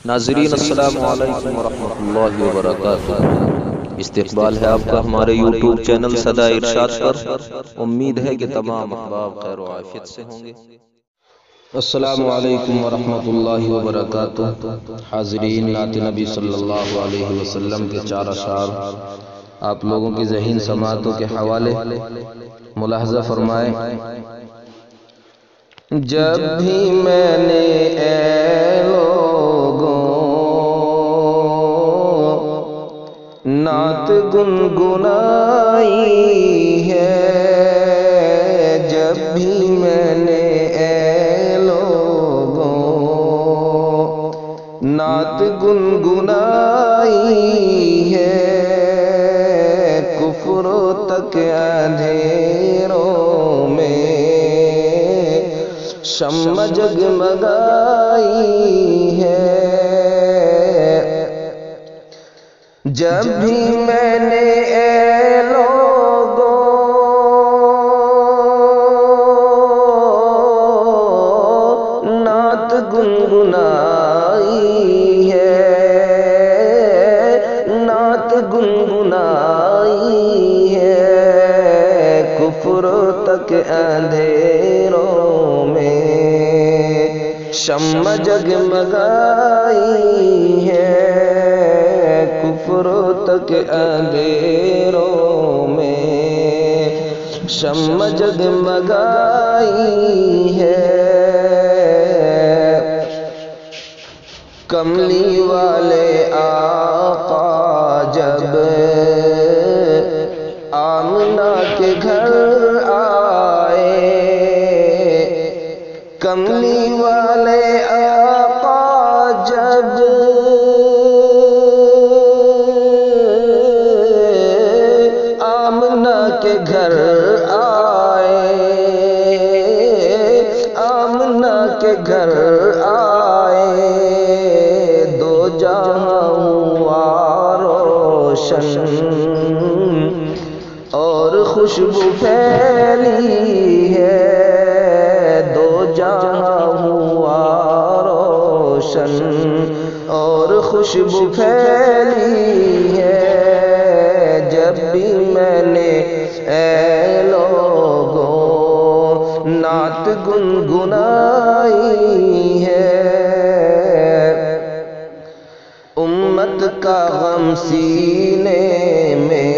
ناظرین السلام علیکم ورحمۃ اللہ وبرکاتہ۔ استقبال ہے آپ کا ہمارے یوٹیوب چینل صدا ارشاد پر۔ امید ہے کہ تمام احباب خیر و عافیت سے ہوں گے۔ السلام علیکم ورحمۃ اللہ وبرکاتہ۔ حاضرین، نعت نبی صلی اللہ علیہ وسلم کے چار اشعار آپ لوگوں کی ذہین سماعتوں کے حوالے ملاحظہ فرمائیں۔ جب بھی میں نے اے لوگوں نعت گنگنائی ہے، جب بھی میں نے اے لوگوں نعت گنگنائی ہے، کفروں تک اندھیروں میں شمع جگمگائی ہے، جب بھی میں نے اے لوگوں نعت گنگنائی ہے، نعت گنگنائی ہے، کفر تک اندھیروں میں شمع جگمگائی ہے، کفر تک اندھیروں میں شمع جگمگائی ہے، کملی والے آقا جب آمنہ کے گھر آئے، کملی والے آقا جب آمنہ کے گھر آئے، آمنہ کے گھر آئے، دو جہاں ہوا روشن اور خوشبو پھیلی ہے، دو جہاں ہوا روشن اور خوشبو پھیلی ہے، جب بھی میں نے اے لوگوں نعت گنگنائی ہے، امت کا غم سینے میں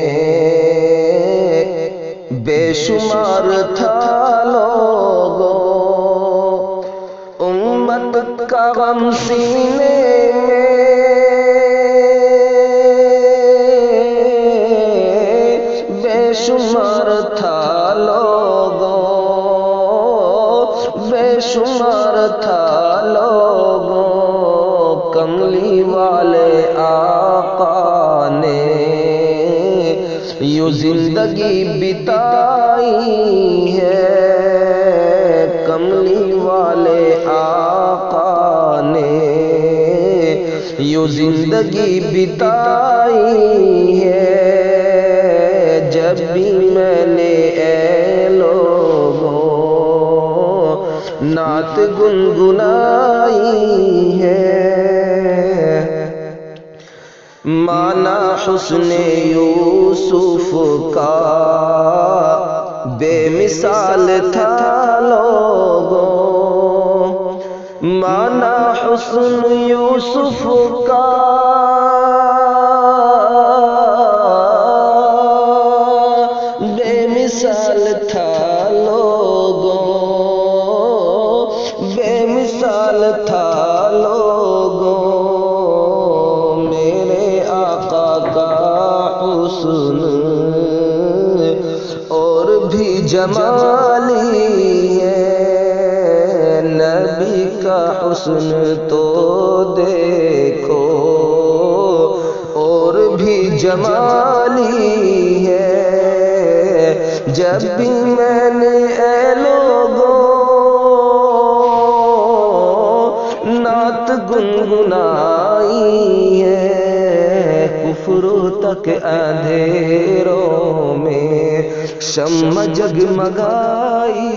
بے شمار تھا لوگوں، امت کا غم سینے میں بے شمار تھا لوگوں، بے شمار تھا لوگوں، کملی والے آقا نے یوں زندگی بتائی ہے، کملی والے آقا نے یوں زندگی بتائی ہے، جب بھی میں نے اے لوگوں نعت گنگنائی ہے، مانا حسن یوسف کا بے مثال تھا لوگوں، مانا حسن یوسف کا بے مثال تھا لوگوں، بے مثال تھا لوگوں، میرے آقا کا حسن اور بھی جمالی ہے، نبی کا حسن تو دیکھو اور بھی جمالی ہے، جب بھی میں نے اے لوگوں نعت گنگنائی ہے، کفر تک اندھیروں میں شمع جگمگائی